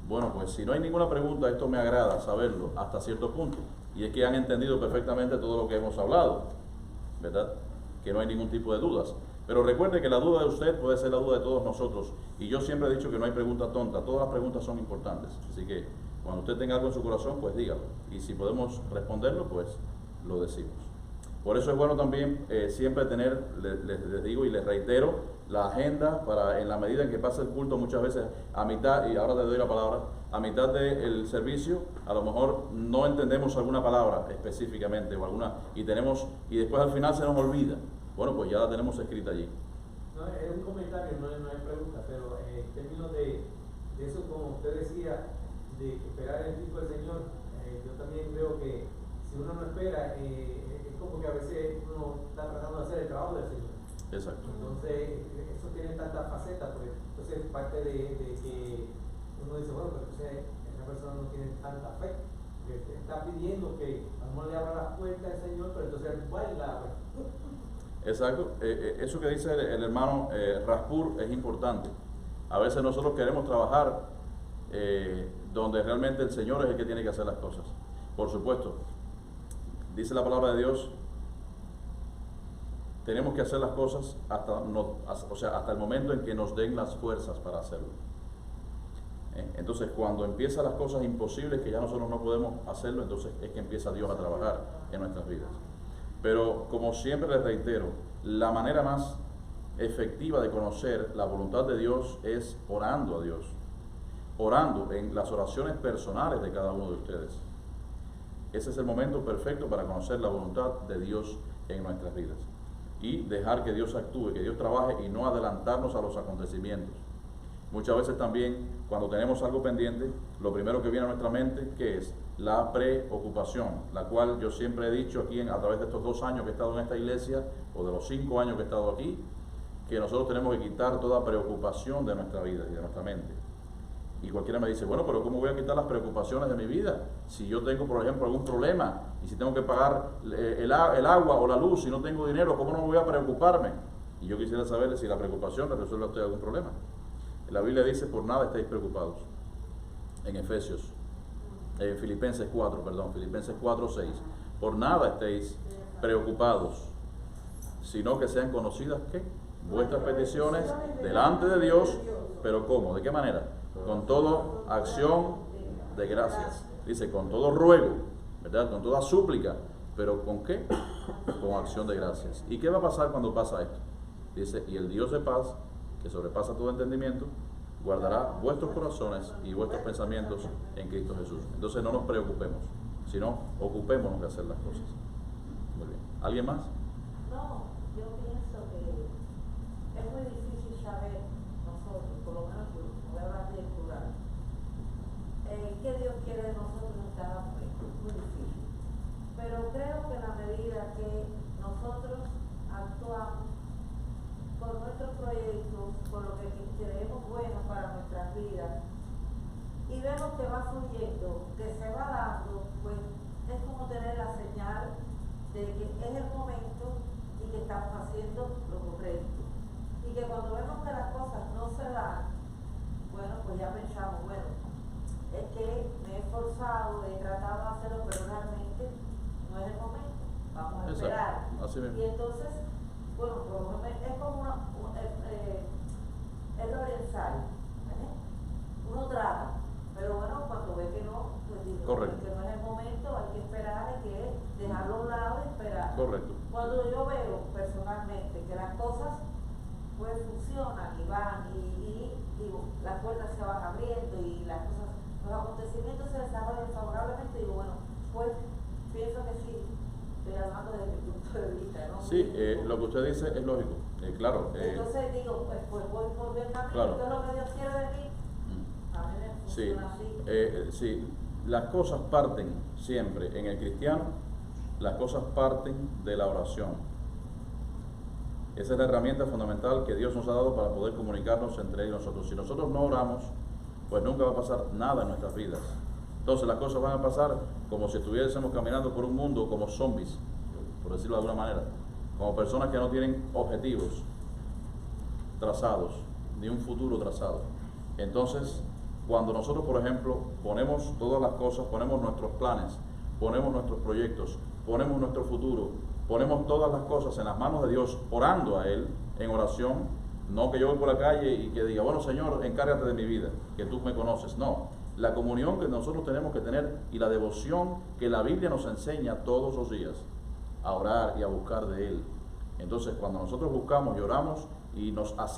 Bueno, pues si no hay ninguna pregunta, esto me agrada saberlo hasta cierto punto. Y es que han entendido perfectamente todo lo que hemos hablado, ¿verdad? Que no hay ningún tipo de dudas. Pero recuerde que la duda de usted puede ser la duda de todos nosotros. Y yo siempre he dicho que no hay pregunta tonta, todas las preguntas son importantes. Así que cuando usted tenga algo en su corazón, pues dígalo. Y si podemos responderlo, pues lo decimos. Por eso es bueno también siempre tener, les digo y les reitero, la agenda para en la medida en que pasa el culto, muchas veces a mitad, y ahora te doy la palabra, a mitad del servicio, a lo mejor no entendemos alguna palabra específicamente o alguna, y después al final se nos olvida. Bueno, pues ya la tenemos escrita allí. No, es un comentario, no hay pregunta, pero en términos de eso, como usted decía, de esperar el tiempo del Señor, yo también veo que si uno no espera, es como que a veces uno está tratando de hacer el trabajo del Señor. Exacto. Entonces, eso tiene tantas facetas, pues, entonces parte de que uno dice, bueno, pero entonces esa persona no tiene tanta fe, que está pidiendo que a lo mejor le abra las puertas al Señor, pero entonces va y la abre. Exacto, eso que dice el hermano Raspur es importante. A veces nosotros queremos trabajar donde realmente el Señor es el que tiene que hacer las cosas. Por supuesto, dice la palabra de Dios, tenemos que hacer las cosas hasta el momento en que nos den las fuerzas para hacerlo. Entonces, cuando empiezan las cosas imposibles, que ya nosotros no podemos hacerlo, entonces es que empieza Dios a trabajar en nuestras vidas. Pero, como siempre les reitero, la manera más efectiva de conocer la voluntad de Dios es orando a Dios, orando en las oraciones personales de cada uno de ustedes. Ese es el momento perfecto para conocer la voluntad de Dios en nuestras vidas y dejar que Dios actúe, que Dios trabaje y no adelantarnos a los acontecimientos. Muchas veces también, cuando tenemos algo pendiente, lo primero que viene a nuestra mente, ¿qué es? La preocupación, la cual yo siempre he dicho aquí a través de estos 2 años que he estado en esta iglesia, o de los 5 años que he estado aquí, que nosotros tenemos que quitar toda preocupación de nuestra vida y de nuestra mente. Y cualquiera me dice, bueno, pero ¿cómo voy a quitar las preocupaciones de mi vida? Si yo tengo, por ejemplo, algún problema, y si tengo que pagar el agua o la luz, si no tengo dinero, ¿cómo no me voy a preocuparme? Y yo quisiera saber si la preocupación le resuelve a usted algún problema. La Biblia dice, por nada estéis preocupados. En Filipenses 4:6. Por nada estéis preocupados, sino que sean conocidas, ¿qué? Vuestras peticiones delante de Dios, pero ¿cómo? ¿De qué manera? Con toda acción de gracias. Dice, con todo ruego, ¿verdad? Con toda súplica, pero ¿con qué? Con acción de gracias. ¿Y qué va a pasar cuando pasa esto? Dice, y el Dios de paz, que sobrepasa todo entendimiento, guardará vuestros corazones y vuestros pensamientos en Cristo Jesús. Entonces no nos preocupemos, sino ocupémonos de hacer las cosas. Muy bien. ¿Alguien más? No, yo pienso que es muy difícil saber nosotros, por lo menos yo, voy a hablar de plural, qué Dios quiere de nosotros en cada momento. Es muy difícil. Pero creo que en la medida que nosotros actuamos con nuestros proyectos, con lo que creemos bueno para nuestras vidas, y vemos que va fluyendo, que se va dando, pues es como tener la señal de que es el momento y que estamos haciendo lo correcto. Y que cuando vemos que las cosas no se dan, bueno, pues ya pensamos, bueno, es que me he esforzado, he tratado de hacerlo, pero realmente no es el momento, vamos a esperar. Así mismo. Y entonces, bueno, es como es lo del ensayo, uno trata, pero bueno, cuando ve que no, pues digo, correcto, que no es el momento, hay que esperar, hay que dejarlo a un lado y esperar. Correcto. Cuando yo veo personalmente que las cosas pues funcionan y van y digo, las puertas se van abriendo y las cosas, los acontecimientos se desarrollan favorablemente, digo, bueno, pues pienso que sí. Estoy hablando desde mi punto de vista, ¿no? Sí, lo que usted dice es lógico, claro. Entonces digo, pues voy por buen camino, claro. ¿Qué es lo que Dios quiere de mí? A mí me funciona así. Sí, las cosas parten siempre, en el cristiano, las cosas parten de la oración. Esa es la herramienta fundamental que Dios nos ha dado para poder comunicarnos entre él y nosotros. Si nosotros no oramos, pues nunca va a pasar nada en nuestras vidas. Entonces las cosas van a pasar como si estuviésemos caminando por un mundo como zombies, por decirlo de alguna manera, como personas que no tienen objetivos trazados, ni un futuro trazado. Entonces, cuando nosotros, por ejemplo, ponemos todas las cosas, ponemos nuestros planes, ponemos nuestros proyectos, ponemos nuestro futuro, ponemos todas las cosas en las manos de Dios, orando a Él, en oración, no que yo voy por la calle y que diga, bueno, Señor, encárgate de mi vida, que tú me conoces. No, la comunión que nosotros tenemos que tener y la devoción que la Biblia nos enseña todos los días a orar y a buscar de Él. Entonces, cuando nosotros buscamos y oramos y nos acercamos